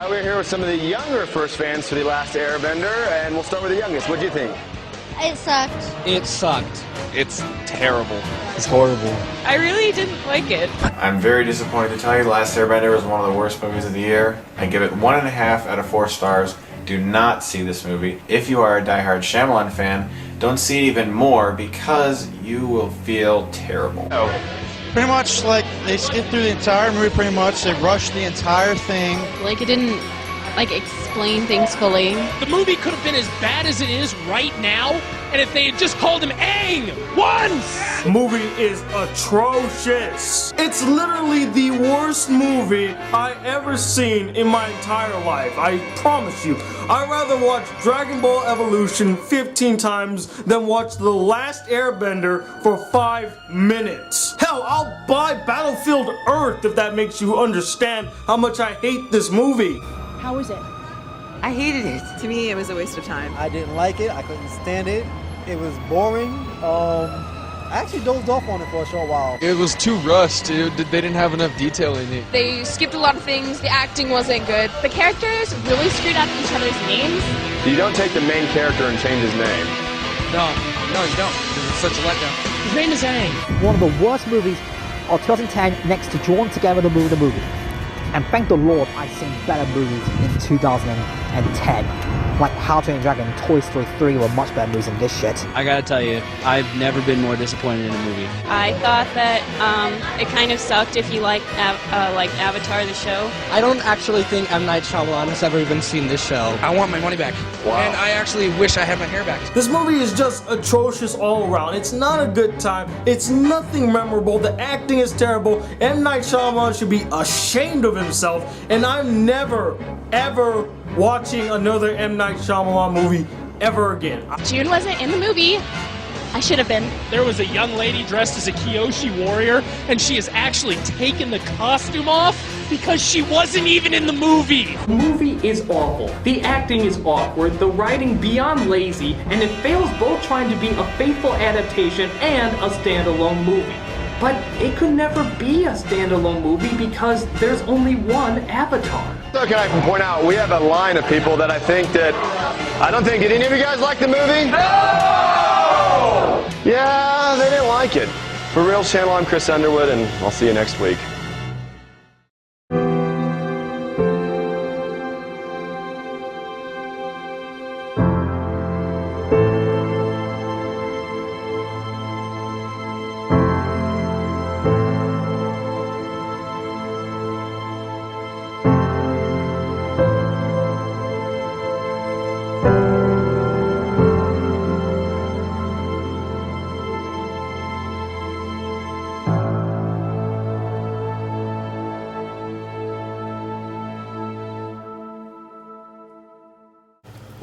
We're here with some of the younger first fans for The Last Airbender, and we'll start with the youngest. What do you think? It sucked. It sucked. It's terrible. It's horrible. I really didn't like it. I'm very disappointed to tell you The Last Airbender was one of the worst movies of the year. I give it 1.5 out of 4 stars. Do not see this movie. If you are a diehard Shyamalan fan, don't see it even more because you will feel terrible. Pretty much, like, they skipped through the entire movie pretty much. They rushed the entire thing. Like, it didn't, explain things fully. The movie could have been as bad as it is right now, and if they had just called him Aang once! The movie is atrocious. It's literally the worst movie I ever seen in my entire life. I promise you. I'd rather watch Dragon Ball Evolution 15 times than watch The Last Airbender for 5 minutes. Hell, I'll buy Battlefield Earth if that makes you understand how much I hate this movie. How was it? I hated it. To me, it was a waste of time. I didn't like it. I couldn't stand it. It was boring. I actually dozed off on it for a short while. It was too rushed. They didn't have enough detail in it. They skipped a lot of things. The acting wasn't good. The characters really screwed up each other's names. You don't take the main character and change his name. No, you don't. It's such a letdown. His name is Aang. One of the worst movies of 2010 next to Drawn Together the movie. And thank the Lord I've seen better movies in 2010. Like How to Train Your Dragon and Toy Story 3 were much better movies than this shit. I gotta tell you, I've never been more disappointed in a movie. I thought that it kind of sucked if you liked Avatar the show. I don't actually think M. Night Shyamalan has ever even seen this show. I want my money back. Wow. And I actually wish I had my hair back. This movie is just atrocious all around. It's not a good time. It's nothing memorable. The acting is terrible. M. Night Shyamalan should be ashamed of himself. And I'm never, ever watching another M. Night Shyamalan movie ever again. June wasn't in the movie. I should have been. There was a young lady dressed as a Kyoshi warrior, and she has actually taken the costume off because she wasn't even in the movie. The movie is awful. The acting is awkward, the writing beyond lazy, and it fails both trying to be a faithful adaptation and a standalone movie. But it could never be a standalone movie because there's only one Avatar. So can I point out, we have a line of people that I don't think, did any of you guys like the movie? No! Yeah, they didn't like it. For Real Channel, I'm Chris Underwood, and I'll see you next week.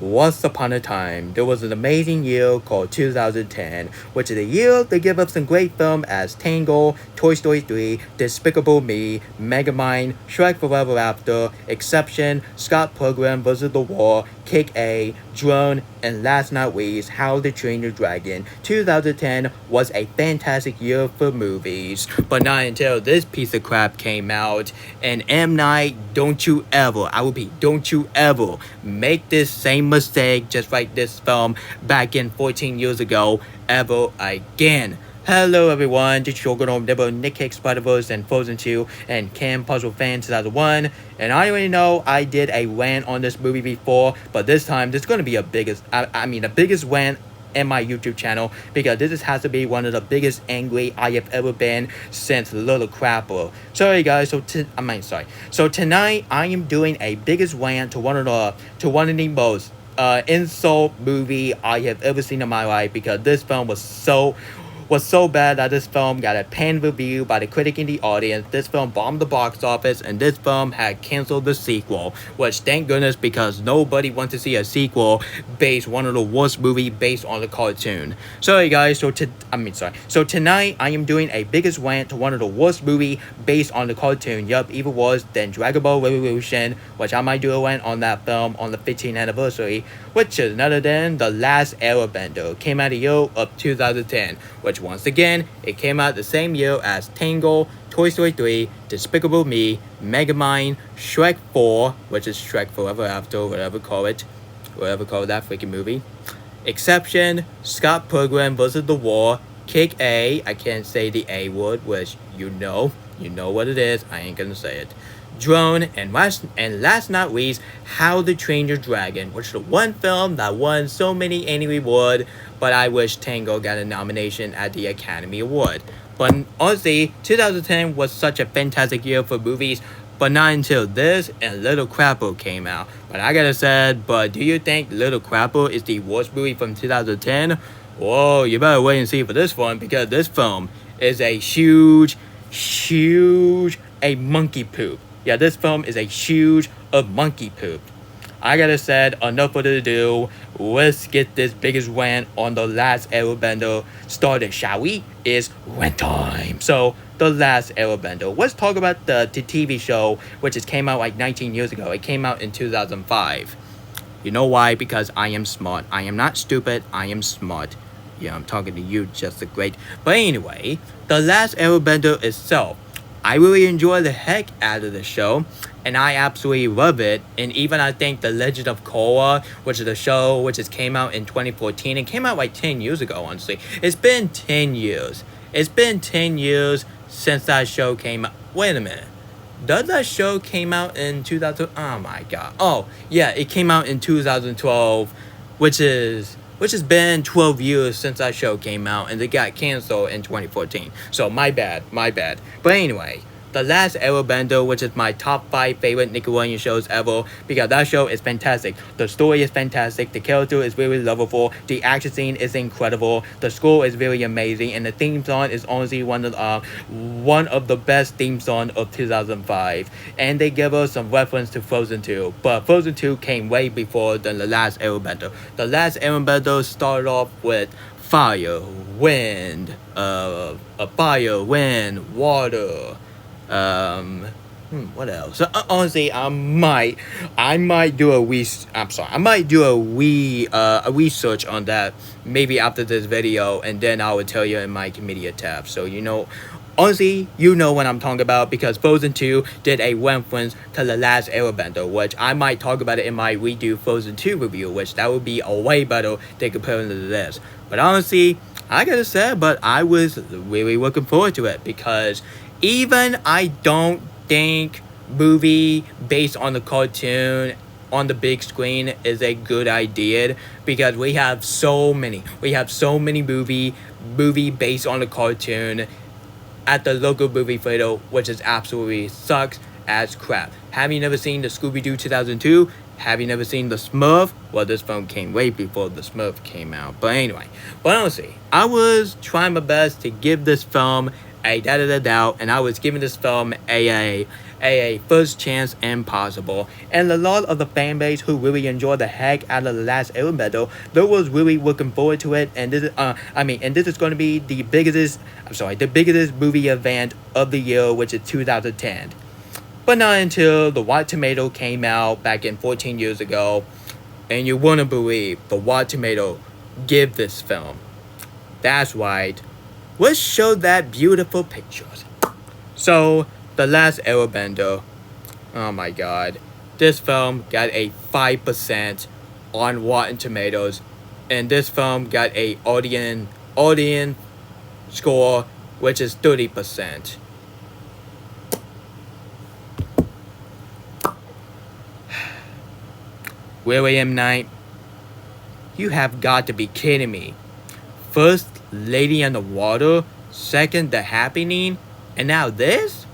Once upon a time, there was an amazing year called 2010, which is a year that gave us some great films as Tangled, Toy Story 3, Despicable Me, Megamind, Shrek Forever After, Exception, Scott Pilgrim vs. the World, Kick-A, Drone, and last not least, How to Train Your Dragon. 2010 was a fantastic year for movies, but not until this piece of crap came out. And M. Night, don't you ever, I repeat, don't you ever make this same mistake just like this film back in 14 years ago ever again. Hello everyone, this is your good old neighbor Nick Hicks, Spider-Verse, and Frozen 2, and Cam Puzzle Fan 2001. And I already know I did a rant on this movie before, but this time this is going to be the biggest rant in my YouTube channel, because this has to be one of the biggest angry I have ever been since Little Crapper. Sorry guys, so tonight I am doing a biggest rant to one of the most insult movie I have ever seen in my life, because this film was so bad that this film got a panned review by the critic and the audience. This film bombed the box office, and this film had canceled the sequel, which thank goodness, because nobody wants to see a sequel based one of the worst movie based on the cartoon. Sorry guys, so tonight I am doing a biggest rant to one of the worst movie based on the cartoon, yup, even worse than Dragon Ball Revolution, which I might do a rant on that film on the 15th anniversary, which is none other than The Last Airbender, came out the year of 2010, which which once again, it came out the same year as Tangled, Toy Story 3, Despicable Me, Megamind, Shrek 4, which is Shrek Forever After, whatever call that freaking movie. Exception, Scott Pilgrim vs. the World, Kick A, I can't say the A word, which you know what it is, I ain't gonna say it. Drone, and last not least, How to Train Your Dragon, which is the one film that won so many Annie Award, but I wish Tango got a nomination at the Academy Award. But honestly, 2010 was such a fantastic year for movies, but not until this and Little Crapper came out. But I gotta say, but do you think Little Crapper is the worst movie from 2010? Whoa, you better wait and see for this one, because this film is a huge monkey poop. Yeah, this film is a huge monkey poop. I gotta say, enough further ado, let's get this biggest rant on The Last Airbender started, shall we? It's rant time. So, The Last Airbender. Let's talk about the TV show, which came out like 19 years ago. It came out in 2005. You know why? Because I am smart. I am not stupid. I am smart. Yeah, I'm talking to you, just a great. But anyway, The Last Airbender itself, I really enjoy the heck out of the show, and I absolutely love it. And even I think The Legend of Korra, which is a show which came out in 2014, it came out like 10 years ago, honestly. It's been 10 years. It's been 10 years since that show came out. Wait a minute. Does that show came out in 2000? Oh my god. Oh, yeah, it came out in 2012, which has been 12 years since that show came out, and it got canceled in 2014. So my bad. But anyway, The Last Airbender, which is my top 5 favorite Nickelodeon shows ever, because that show is fantastic. The story is fantastic, the character is really lovable, the action scene is incredible, the score is really amazing, and the theme song is honestly one of the best theme songs of 2005. And they give us some reference to Frozen 2, but Frozen 2 came way before than The Last Airbender. The Last Airbender started off with fire, wind, water. What else? Honestly, I might do a research on that maybe after this video, and then I will tell you in my media tab. So honestly, you know what I'm talking about, because Frozen 2 did a reference to The Last Airbender, which I might talk about it in my redo Frozen 2 review, which that would be a way better than comparing to this. But honestly, I gotta say, but I was really looking forward to it, because even I don't think movie based on the cartoon on the big screen is a good idea, because we have so many movie based on the cartoon at the local movie theater, which is absolutely sucks as crap. Have you never seen the Scooby-Doo 2002? Have you never seen the Smurf? Well, this film came way before the Smurf came out. But anyway, honestly, I was trying my best to give this film a doubt, and I was giving this film a first chance impossible. And a lot of the fan base who really enjoyed the heck out of The Last Airbender, they was really looking forward to it. And this is going to be the biggest movie event of the year, which is 2010. But not until the Rotten Tomato came out back in 14 years ago, and you wouldn't believe the Rotten Tomato give this film. That's right. Let's show that beautiful pictures. So, The Last Airbender. Oh my god. This film got a 5% on Rotten Tomatoes. And this film got a audience score, which is 30%. William Knight, you have got to be kidding me. First, Lady in the Water, second, The Happening, and now this?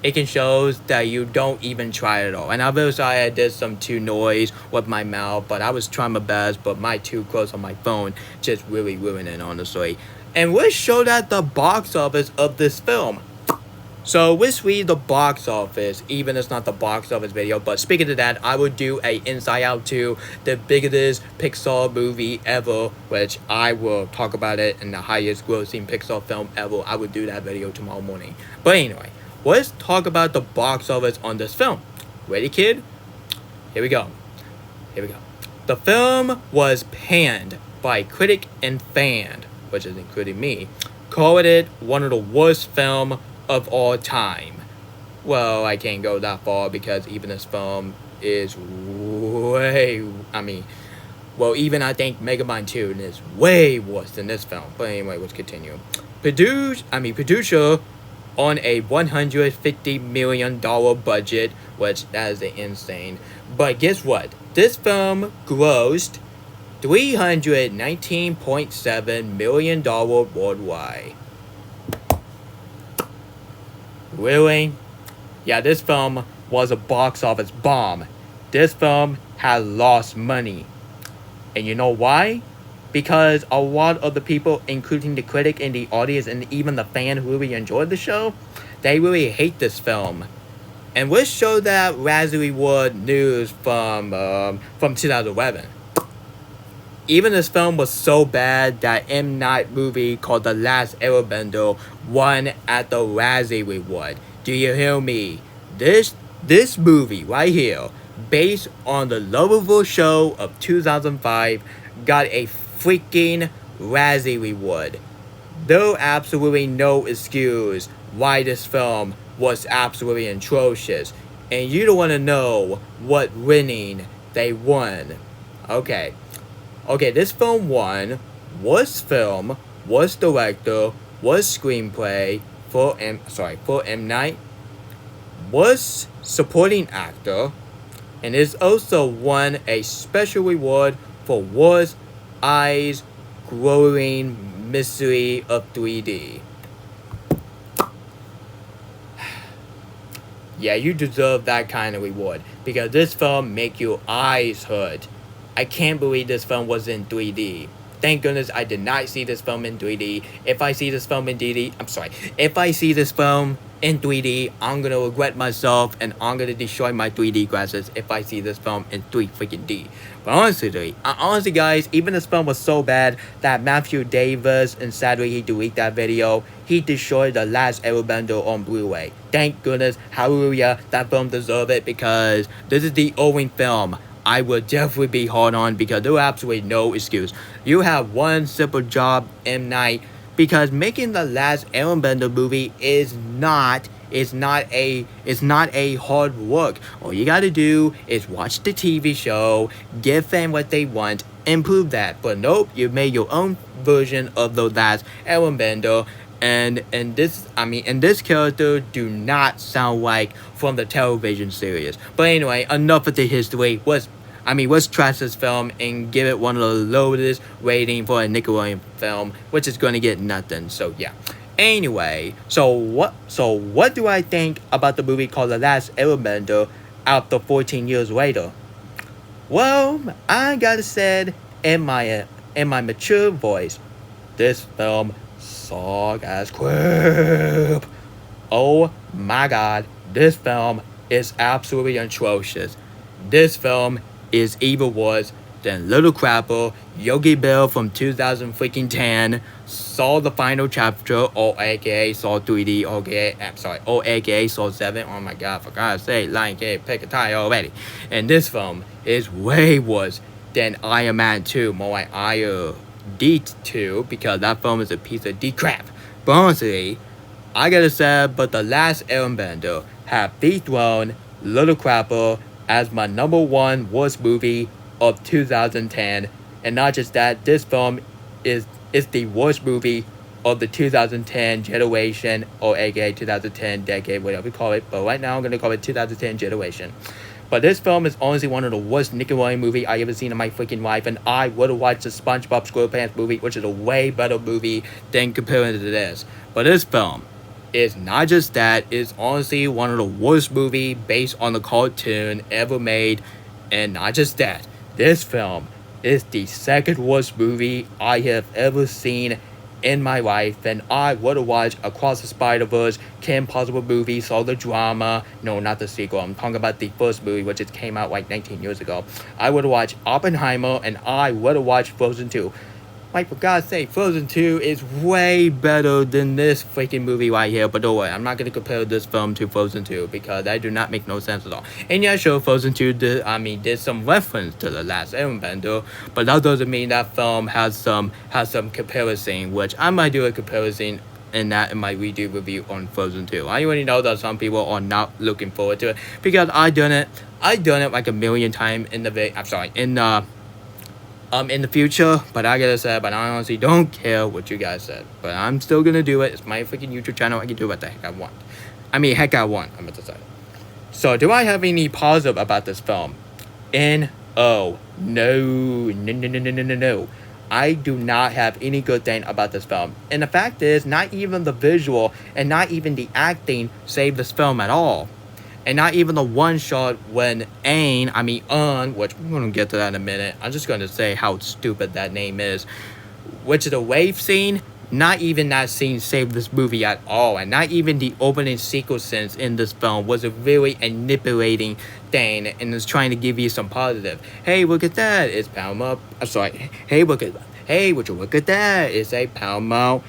It can show that you don't even try at all. And I'm very sorry I did some too noise with my mouth, but I was trying my best, but my too close on my phone just really ruined it, honestly. And let's show that the box office of this film. So let's read the box office, even if it's not the box office video. But speaking of that, I would do a Inside Out 2, the biggest Pixar movie ever, which I will talk about it in the highest grossing Pixar film ever. I would do that video tomorrow morning. But anyway, let's talk about the box office on this film. Ready, kid? Here we go. The film was panned by critic and fan, which is including me, called it one of the worst film of all time. Well, I can't go that far because even this film is way, even I think Megamind 2 is way worse than this film. But anyway, let's continue. Producer on a $150 million budget, which that is insane. But guess what? This film grossed $319.7 million worldwide. Really? Yeah, this film was a box office bomb. This film has lost money. And you know why? Because a lot of the people, including the critic and the audience and even the fan who really enjoyed the show, they really hate this film. And let's show that Razzie Award news from 2011. Even this film was so bad that M. Night movie called The Last Airbender won at the Razzie Award. Do you hear me? This movie right here, based on the lovable show of 2005, got a freaking Razzie Award. There absolutely no excuse why this film was absolutely atrocious. And you don't want to know what winning they won. Okay, this film won worst film, worst director, worst screenplay for M Night, worst supporting actor, and it also won a special award for worst eyes growing mystery of 3D. Yeah, you deserve that kind of reward because this film make your eyes hurt. I can't believe this film was in 3D. Thank goodness I did not see this film in 3D. If I see this film in 3D, I'm gonna regret myself and I'm gonna destroy my 3D glasses if I see this film in 3 freaking D. But honestly guys, even this film was so bad that Matthew Davis, and sadly he deleted that video, he destroyed The Last Airbender on Blu-ray. Thank goodness, hallelujah, that film deserved it because this is the only film I would definitely be hard on because there was absolutely no excuse. You have one simple job, M. Night, because making The Last Airbender movie is not a hard work. All you gotta do is watch the TV show, give fans what they want, and prove that. But nope, you made your own version of The Last Airbender. And this character do not sound like from the television series. But anyway, enough of the history. Let's trash this film and give it one of the lowest rating for a Nickelodeon film, which is gonna get nothing. So yeah. Anyway, so what do I think about the movie called The Last Airbender after 14 years later? Well, I gotta say in my mature voice, this film suck as crap. Oh my god, this film is absolutely atrocious. This film is even worse than Little Crapper, Yogi Bear from 2010, Saw the Final Chapter, or aka Saw 3D, or aka Saw 7. Oh my god, for God's sake, Lion King, pick a tie already. And this film is way worse than Iron Man 2, more like Iron D2, because that film is a piece of D crap. But honestly, I gotta say, but The Last Airbender have dethroned Little Crapper as my #1 worst movie of 2010. And not just that, this film is the worst movie of the 2010 generation, or aka 2010 decade, whatever you call it. But right now I'm gonna call it 2010 generation. But this film is honestly one of the worst Nickelodeon movie I ever seen in my freaking life, and I would have watched the SpongeBob SquarePants movie, which is a way better movie than comparing to this. But this film is not just that, it's honestly one of the worst movies based on the cartoon ever made. And not just that, this film is the second worst movie I have ever seen in my life, and I would have watched Across the Spider-Verse, Kim Possible movie, saw the drama. No, not the sequel. I'm talking about the first movie, which just came out like 19 years ago. I would have watched Oppenheimer, and I would have watched Frozen 2. Like, for God's sake, Frozen 2 is way better than this freaking movie right here. But don't worry, I'm not going to compare this film to Frozen 2 because that do not make no sense at all. And yeah, sure, Frozen 2 did some reference to The Last Airbender, but that doesn't mean that film has some comparison, which I might do a comparison in my redo review on Frozen 2. I already know that some people are not looking forward to it because I done it like a million times in the future, but I gotta say, but I honestly don't care what you guys said. But I'm still gonna do it. It's my freaking YouTube channel. I can do what the heck I want. I'm about to say. So, do I have any positive about this film? No. I do not have any good thing about this film. And the fact is, not even the visual and not even the acting saved this film at all. And not even the one shot when which we're going to get to that in a minute. I'm just going to say how stupid that name is. Which is the wave scene. Not even that scene saved this movie at all. And not even the opening sequence in this film was a very manipulating thing. And it's trying to give you some positive. Hey, look at that. It's Paramount. Hey, would you look at that? It's a Paramount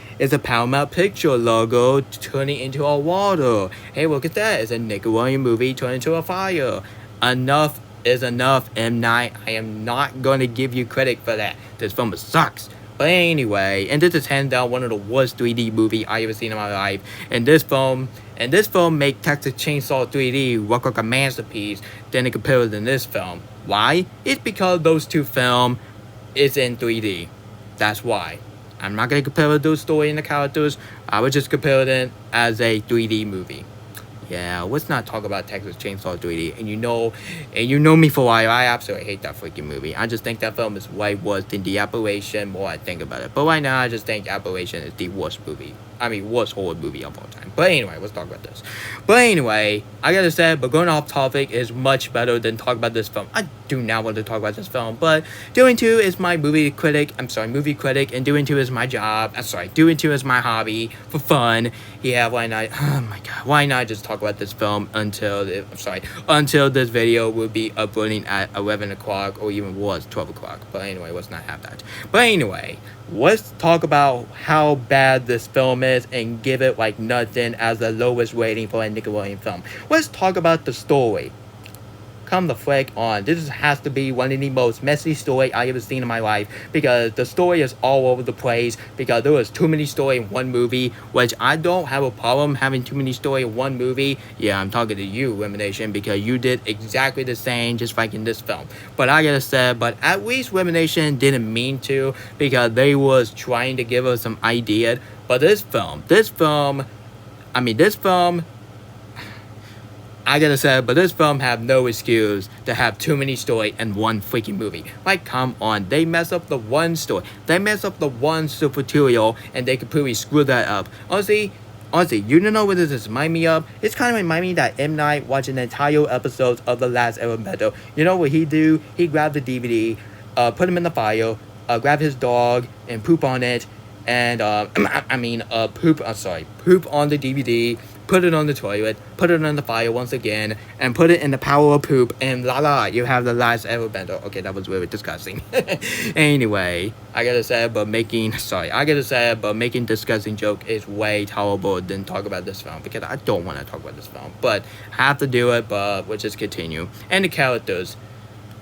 Picture logo turning into a water. Hey, look at that. It's a Nickelodeon movie turning into a fire. Enough is enough, M. Night. I am not going to give you credit for that. This film sucks. But anyway, and this is hands down one of the worst 3D movie I ever seen in my life. And this film make Texas Chainsaw 3D look like a masterpiece than it compares in this film. Why? It's because those two films is in 3D. That's why. I'm not going to compare those story and the characters. I would just compare it as a 3D movie. Yeah, let's not talk about Texas Chainsaw 3D. And you know me for a while. I absolutely hate that freaking movie. I just think that film is way worse than The Apparition. More I think about it. But right now, I just think Apparition is the worst horror movie of all time. But anyway, let's talk about this. But anyway, I gotta say, but going off topic is much better than talk about this film. I do not want to talk about this film, but doing 2 is my movie critic, and doing 2 is my job. Doing 2 is my hobby for fun. Yeah, why not? Oh my god, why not just talk about this film until this video will be uploading at 11 o'clock or even was 12 o'clock. But anyway, let's not have that. But anyway, let's talk about how bad this film is and give it like nothing as the lowest rating for a Nickelodeon film. Let's talk about the story. Come the frick on. This has to be one of the most messy story I ever seen in my life because the story is all over the place because there was too many story in one movie, which I don't have a problem having too many story in one movie. Yeah, I'm talking to you, Elimination, because you did exactly the same just like in this film. But I gotta say, but at least Elimination didn't mean to because they was trying to give us some idea. But this film, I gotta say, but this film have no excuse to have too many story in one freaking movie. Like, come on, they mess up the one story. They mess up the one supertutorial, and they completely screw that up. Honestly, you don't know what this remind me of? It's kind of remind me that M. Night watching the entire episodes of The Last Airbender. You know what he do? He grabbed the DVD, put him in the fire, grab his dog, and poop on it, and, poop on the DVD, put it on the toilet, put it on the fire once again, and put it in the power of poop, and you have The Last Airbender. Okay, that was really disgusting. Anyway, I gotta say, but making disgusting joke is way tolerable than talk about this film, because I don't want to talk about this film, but I have to do it, but we'll just continue. And the characters.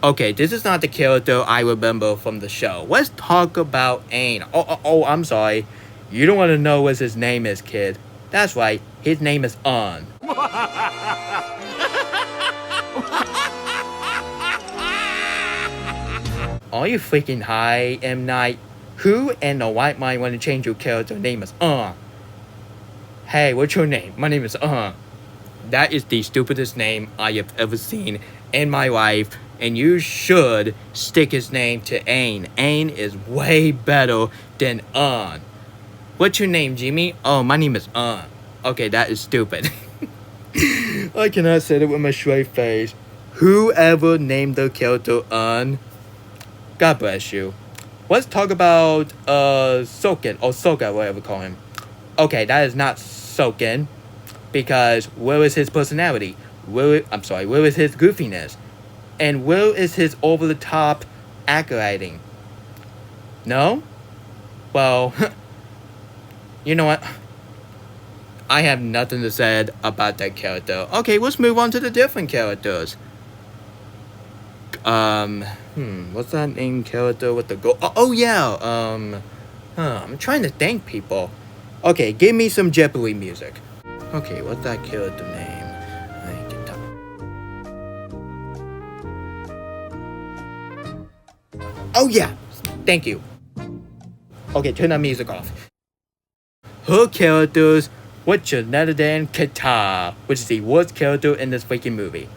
Okay, this is not the character I remember from the show. Let's talk about Aang. Oh, I'm sorry. You don't want to know what his name is, kid. That's right, his name is On. Are you freaking high, M. Night? Who in the white mind want to change your character name as On? Hey, what's your name? My name is On. That is the stupidest name I have ever seen in my life, and you should stick his name to Aang. Aang is way better than On. What's your name, Jimmy? Oh, my name is On. Okay, that is stupid. I cannot say it with my straight face. Whoever named the character On, God bless you. Let's talk about Soken, or Soka, whatever we call him. Okay, that is not Soken, because where is his personality? Where is his goofiness? And where is his over-the-top acting? No? well, you know what? I have nothing to say about that character. Okay, let's move on to the different characters. What's that name character with the gold? Oh yeah, I'm trying to thank people. Okay, give me some Jeopardy music. Okay, what's that character name? I can tell. Oh yeah, thank you. Okay, turn that music off. Her characters, which is none other than Qatar, which is the worst character in this freaking movie.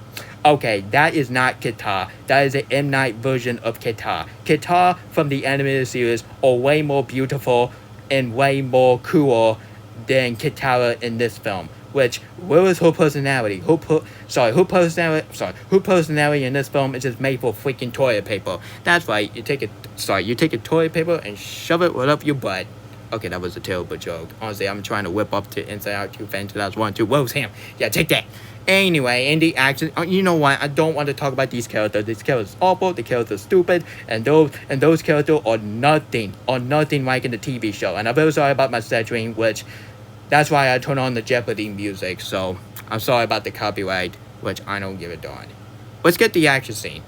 Okay, that is not Qatar. That is an M. Night version of Qatar. Qatar from the animated series are way more beautiful and way more cool than Katara in this film. Which, where is her personality? Her personality in this film is just made for freaking toilet paper. That's right. You take a toilet paper and shove it right up your butt. Okay, that was a terrible joke. Honestly, I'm trying to whip up to Inside Out 2 fan 2001 2. Whoa, Sam. Yeah, take that. Anyway, in the action, you know what? I don't want to talk about these characters. These characters are awful. The characters are stupid, and those characters are nothing like in the TV show. And I'm very sorry about my stuttering, which that's why I turn on the Jeopardy music. So I'm sorry about the copyright, which I don't give a darn. Let's get the action scene.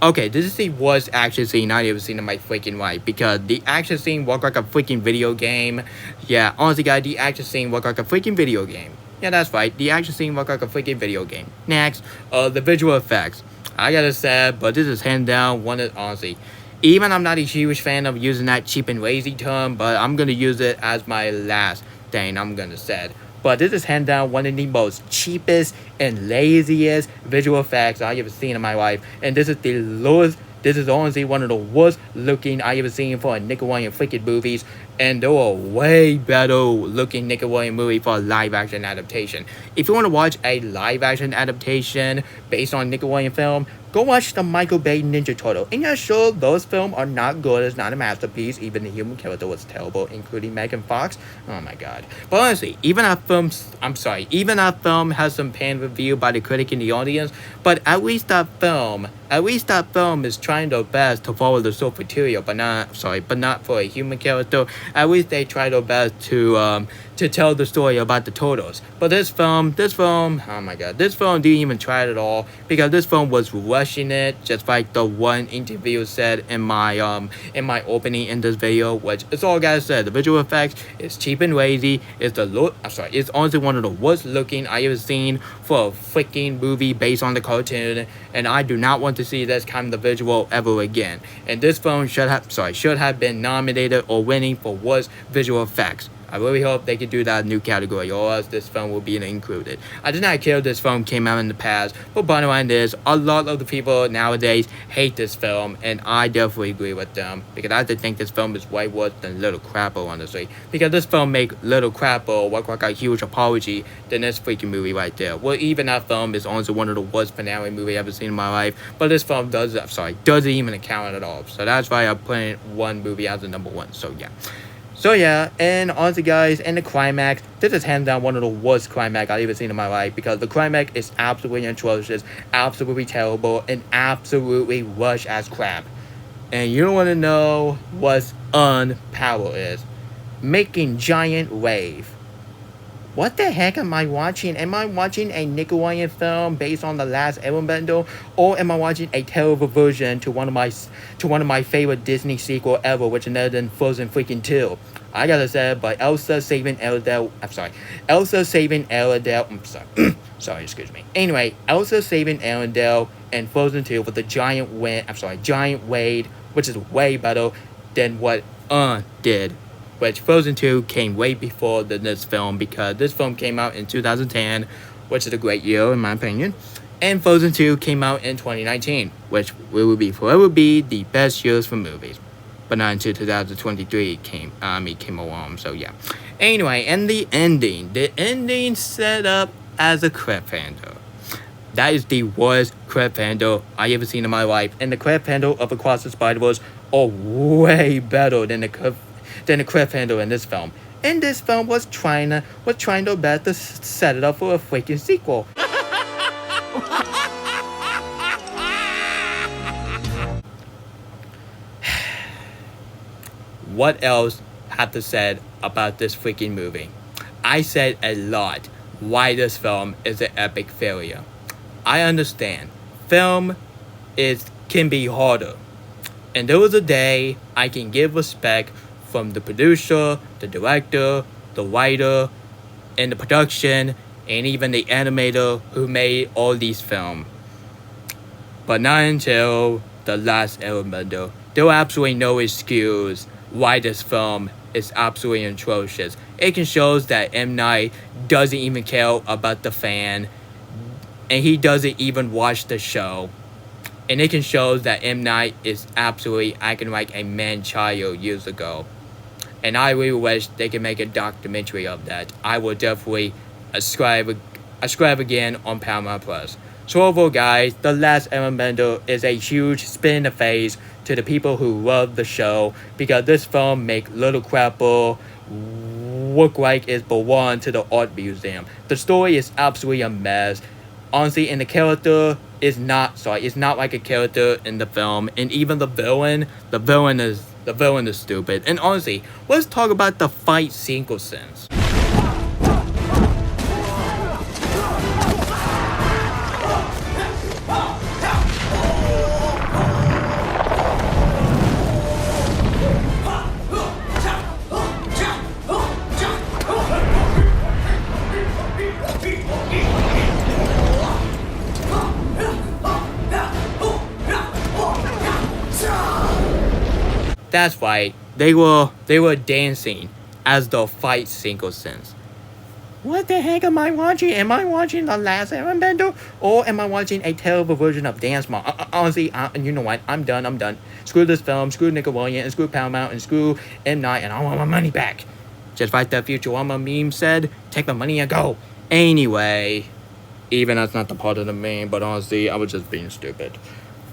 Okay, this is the worst action scene I've ever seen in my freaking life, because the action scene worked like a freaking video game. Yeah, honestly guys, the action scene worked like a freaking video game. Yeah, that's right, the action scene worked like a freaking video game. Next, the visual effects. I gotta say, but this is hands down one of, honestly, even I'm not a huge fan of using that cheap and lazy term, but I'm gonna use it as my last thing I'm gonna say. But this is hands down one of the most cheapest and laziest visual effects I've ever seen in my life. And this is the lowest, this is honestly one of the worst looking I've ever seen for a Nickelodeon freaking movies. And there are way better looking Nickelodeon movie for a live action adaptation. If you want to watch a live action adaptation based on Nickelodeon film, go watch the Michael Bay Ninja Turtle. And yeah, sure, those films are not good. It's not a masterpiece. Even the human character was terrible, including Megan Fox. Oh my god. But honestly, even that film has some pan review by the critic and the audience. But at least that film is trying their best to follow the source material, but not for a human character. At least they try their best to tell the story about the turtles. But this film, oh my god, this film didn't even try it at all, because this film was rushing it, just like the one interview said in my opening in this video, which is all I gotta say. The visual effects is cheap and lazy. It's honestly one of the worst looking I ever seen for a freaking movie based on the cartoon, and I do not want to see this kind of visual ever again. And this film should have been nominated or winning for worst visual effects. I really hope they could do that new category, or else this film will be included. I did not care if this film came out in the past, but bottom line is, a lot of the people nowadays hate this film, and I definitely agree with them, because I think this film is way worse than Little Crapper, honestly. Because this film make Little Crapper look like a huge apology than this freaking movie right there. Well, even that film is honestly one of the worst finale movies I've ever seen in my life, but this film doesn't even account at all. So that's why I'm putting one movie as the number one. So yeah, and honestly guys, in the climax, this is hands down one of the worst climax I've ever seen in my life, because the climax is absolutely atrocious, absolutely terrible, and absolutely rushed as crap. And you don't want to know what unpower is. Making giant wave. What the heck am I watching? Am I watching a Nickelodeon film based on the last Airbender, or am I watching a terrible version to one of my favorite Disney sequel ever, which is other than Frozen freaking 2? I gotta say, but Elsa saving Arendelle. Excuse me. Anyway, Elsa saving Arendelle and Frozen 2 with the giant wave, which is way better than what did. Which Frozen 2 came way before this film, because this film came out in 2010, which is a great year in my opinion. And Frozen 2 came out in 2019, which will forever be the best years for movies. But not until 2023 came along, so yeah. Anyway, and the ending set up as a cliffhanger. That is the worst cliffhanger I ever seen in my life. And the cliffhanger of Across the Spider-Verse are way better than the cliffhanger in this film. And this film was trying their best to set it up for a freaking sequel. What else have to say about this freaking movie. I said a lot why this film is an epic failure. I understand. Film can be harder. And there was a day I can give respect from the producer, the director, the writer, and the production, and even the animator who made all these films. But not until The Last Airbender. There were absolutely no excuse why this film is absolutely atrocious. It can show that M. Night doesn't even care about the fan, and he doesn't even watch the show. And it can show that M. Night is absolutely acting like a man-child years ago. And I really wish they could make a documentary of that. I will definitely ascribe again on Paramount Plus. So overall, guys, The Last Airbender is a huge spin in the face to the people who love the show, because this film make Little Crapple look like it belonged to the art museum. The story is absolutely a mess. Honestly, and the character is not like a character in the film. And even the villain is stupid. And honestly, let's talk about the fight sequences. That's right, they were dancing as the fight sequences. What the heck am I watching? Am I watching The Last Airbender? Or am I watching a terrible version of Dance Mom? Honestly, you know what? I'm done. Screw this film, screw Nickelodeon, and screw Paramount, and screw M. Night, and I want my money back. Just like that Futurama meme said, take my money and go. Anyway, even that's not the part of the meme, but honestly, I was just being stupid.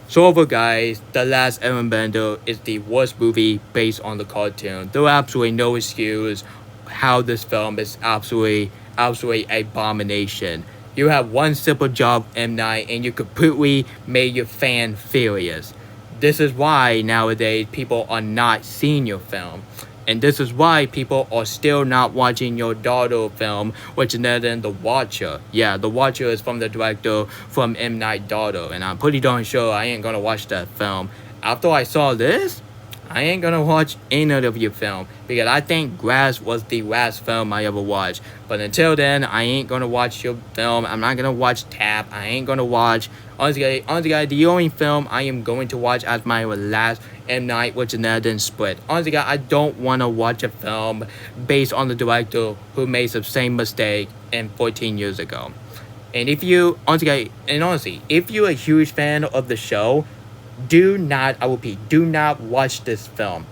So overall, guys, The Last Airbender is the worst movie based on the cartoon. There are absolutely no excuse how this film is absolutely abomination. You have one simple job, M. Night, and you completely made your fan furious. This is why nowadays people are not seeing your film. And this is why people are still not watching your daughter film, which is then The Watcher. Yeah, The Watcher is from the director from M. Night daughter, and I'm pretty darn sure I ain't gonna watch that film. After I saw this, I ain't gonna watch any of your film, because I think Grass was the last film I ever watched. But until then, I ain't gonna watch your film. I'm not gonna watch Tap. I ain't gonna watch. Honestly, guys, the only film I am going to watch as my last M. Night, which is then Split. Honestly, guys, I don't want to watch a film based on the director who made the same mistake 14 years ago. And if you, honestly, if you're a huge fan of the show, do not watch this film.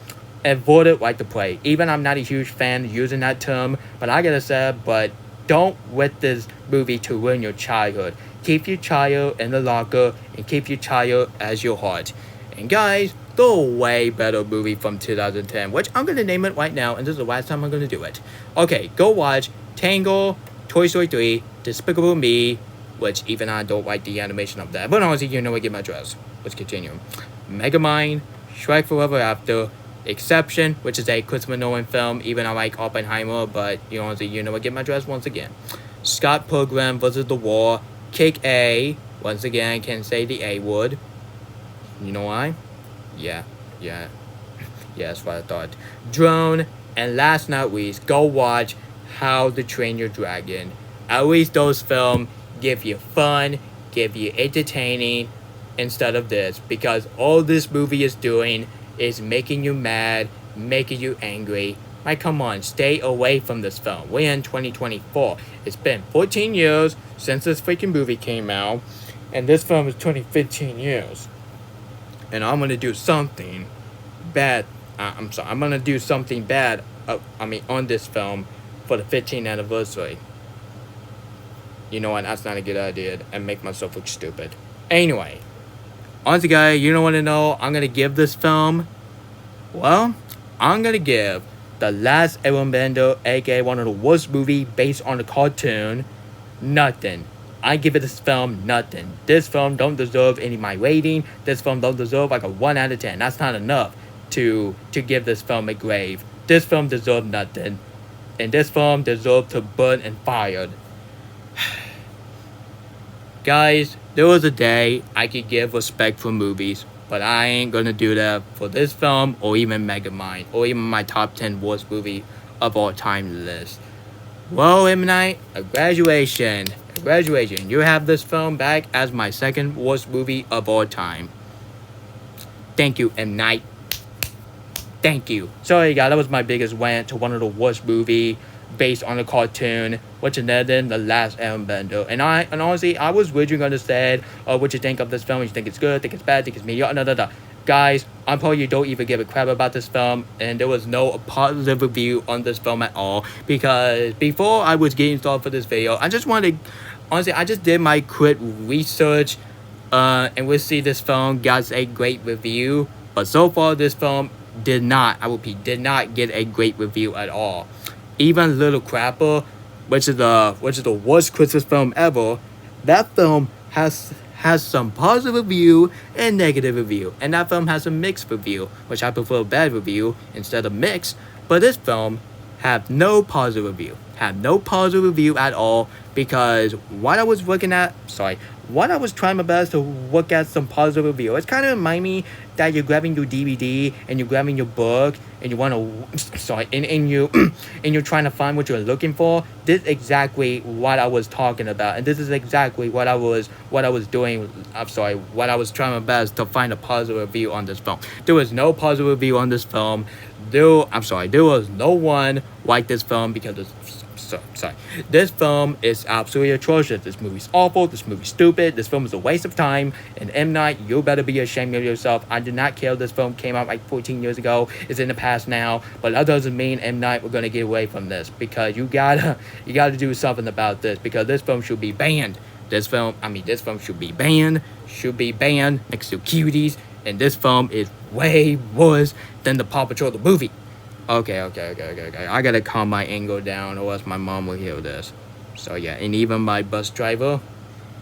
Avoid it like the plague. Even I'm not a huge fan using that term, but I gotta say, but don't let this movie to ruin your childhood. Keep your child in the locker and keep your child as your heart. And guys, the way better movie from 2010, which I'm gonna name it right now, and this is the last time I'm gonna do it. Okay, go watch Tangle, Toy Story 3, Despicable Me, which even I don't like the animation of that, but honestly, you know what, get my dress. Let's continue. Megamind, Shrek Forever After, Exception, which is a Christopher Nolan film. Even I like Oppenheimer, but you know what, get my dress once again. Scott Pilgrim vs. The Wall, Kick A, once again, can say the A word. You know why? Yeah, that's what I thought. Drone, and last but not least, go watch How to Train Your Dragon. At least those films give you fun, give you entertaining, instead of this, because all this movie is doing is making you mad, making you angry. Like, come on, stay away from this film. We're in 2024. It's been 14 years since this freaking movie came out, and this film is 15 years. And I'm gonna do something bad. I'm gonna do something bad. On this film for the 15th anniversary. You know what? That's not a good idea, and make myself look stupid. Anyway, honestly, guys, you don't want to know. I'm gonna give this film. Well, I'm gonna give The Last Airbender, aka one of the worst movie based on the cartoon, nothing. I give it this film nothing. This film don't deserve any of my rating. This film don't deserve like a 1 out of 10. That's not enough to give this film a grade This film deserved nothing. And this film deserved to burn and fired. Guys, there was a day I could give respect for movies, but I ain't gonna do that for this film or even Megamind or even my top 10 worst movie of all time list. Well, M. Night, a graduation. You have this film back as my second worst movie of all time. Thank you, M. Night. Thank you. Sorry, guys, that was my biggest rant to one of the worst movie based on a cartoon, which is then The Last Airbender. And honestly, I was originally going to say, what you think of this film? You think it's good, think it's bad, think it's mediocre, Guys, I'm probably don't even give a crap about this film, and there was no positive review on this film at all, because before I was getting started for this video, I just wanted to, honestly, I just did my quick research, and we'll see this film got a great review, but so far this film did not, I repeat, did not get a great review at all. Even Little Crapper, which is the worst Christmas film ever, that film has some positive review and negative review, and that film has a mixed review, which I prefer bad review instead of mixed. But this film have no positive review, at all, because what I was trying my best to look at some positive review. It's kind of remind me that you're grabbing your DVD and you're grabbing your book and you want to, and you're trying to find what you're looking for. This is exactly what I was talking about, and this is exactly what I was doing. What I was trying my best to find a positive review on this film. There was no positive review on this film. There was no one like this film because it's. This film is absolutely atrocious. This movie's awful. This movie's stupid. This film is a waste of time. And M. Night, you better be ashamed of yourself. I did not care this film came out like 14 years ago. It's in the past now. But that doesn't mean M. Night we're gonna get away from this, because you gotta do something about this, because this film should be banned. This film should be banned. Next to Cuties. And this film is way worse than the Paw Patrol the movie. Okay. I gotta calm my anger down, or else my mom will hear this. So yeah, and even my bus driver,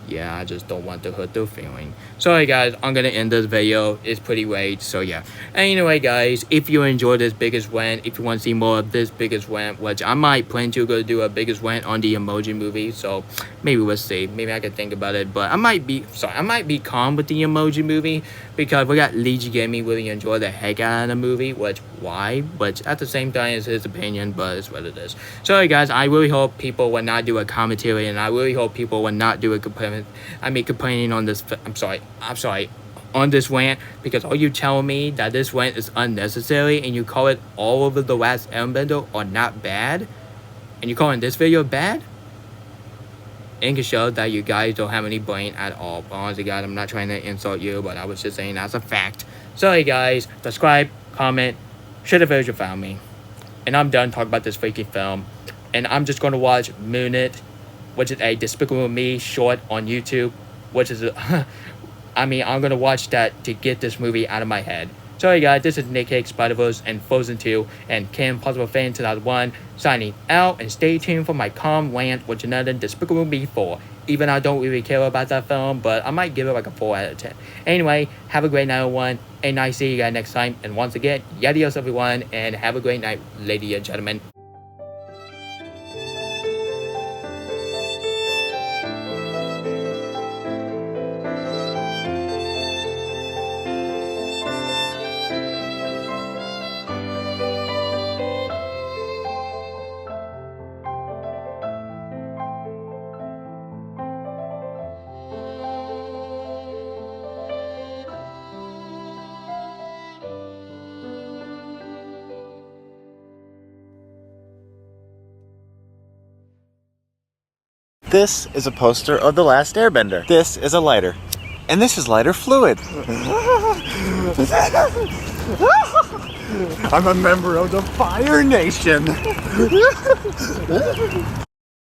yeah, I just don't want to hurt their feeling. Sorry guys, I'm gonna end this video. It's pretty late, so yeah. Anyway guys, if you enjoyed this biggest rant, if you want to see more of this biggest rant, which I might plan to go do a biggest rant on the Emoji Movie, so maybe we'll see. Maybe I can think about it, but I might be calm with the Emoji Movie, because we got Legion Gaming really enjoy the heck out of the movie, which at the same time it's his opinion, but it's what it is. Sorry guys, I really hope people will not do a commentary, and I really hope people will not do a complaining on this. I'm sorry, on this rant, because are you telling me that this rant is unnecessary and you call it all over The Last Airbender or not bad, and you calling this video bad? It can show that you guys don't have any brain at all. But honestly guys, I'm not trying to insult you, but I was just saying that's a fact. Sorry guys, subscribe, comment, share the video if you found me. And I'm done talking about this freaking film. And I'm just going to watch Moonit, which is a Despicable Me short on YouTube, which is I'm going to watch that to get this movie out of my head. Sorry guys, this is Nick Cake, Spider-Verse, and Frozen 2, and Kim Possible Fan 2001, signing out, and stay tuned for my calm rant, which is another Despicable Me 4. Even I don't really care about that film, but I might give it like a 4 out of 10. Anyway, have a great night everyone, and I see you guys next time, and once again, adios everyone, and have a great night, ladies and gentlemen. This is a poster of The Last Airbender. This is a lighter. And this is lighter fluid. I'm a member of the Fire Nation.